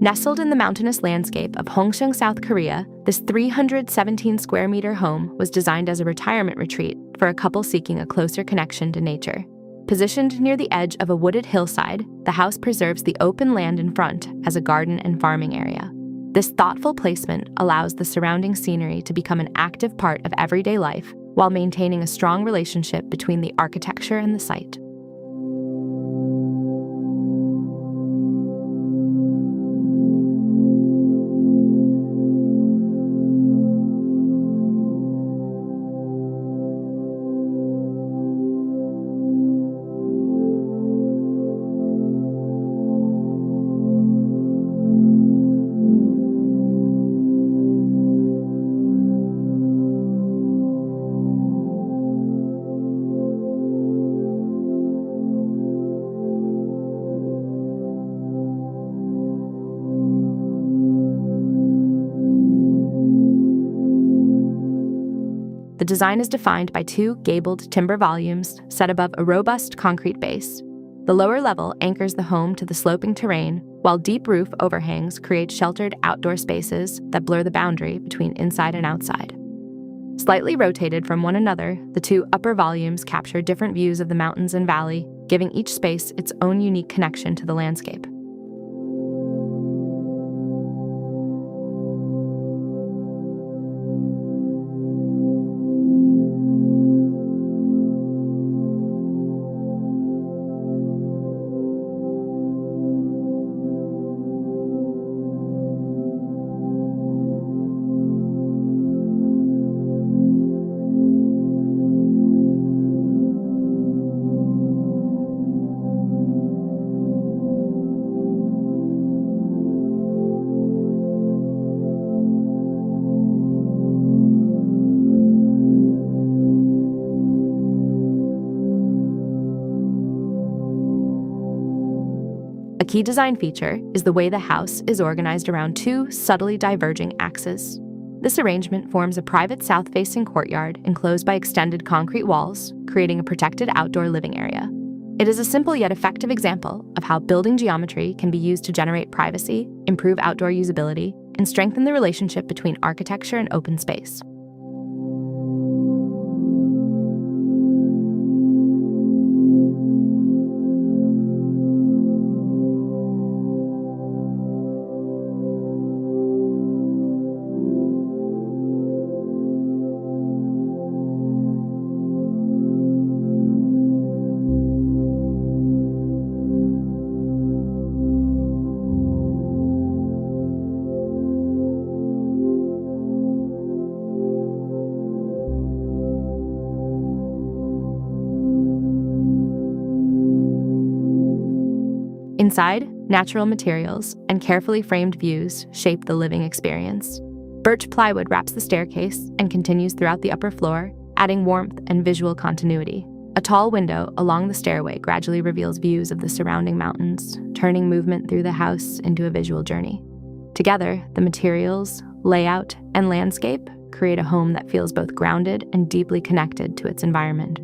Nestled in the mountainous landscape of Hoengseong, South Korea, this 317-square-meter home was designed as a retirement retreat for a couple seeking a closer connection to nature. Positioned near the edge of a wooded hillside, the house preserves the open land in front as a garden and farming area. This thoughtful placement allows the surrounding scenery to become an active part of everyday life while maintaining a strong relationship between the architecture and the site. The design is defined by two gabled timber volumes set above a robust concrete base. The lower level anchors the home to the sloping terrain, while deep roof overhangs create sheltered outdoor spaces that blur the boundary between inside and outside. Slightly rotated from one another, the two upper volumes capture different views of the mountains and valley, giving each space its own unique connection to the landscape. A key design feature is the way the house is organized around two subtly diverging axes. This arrangement forms a private south-facing courtyard enclosed by extended concrete walls, creating a protected outdoor living area. It is a simple yet effective example of how building geometry can be used to generate privacy, improve outdoor usability, and strengthen the relationship between architecture and open space. Inside, natural materials and carefully framed views shape the living experience. Birch plywood wraps the staircase and continues throughout the upper floor, adding warmth and visual continuity. A tall window along the stairway gradually reveals views of the surrounding mountains, turning movement through the house into a visual journey. Together, the materials, layout, and landscape create a home that feels both grounded and deeply connected to its environment.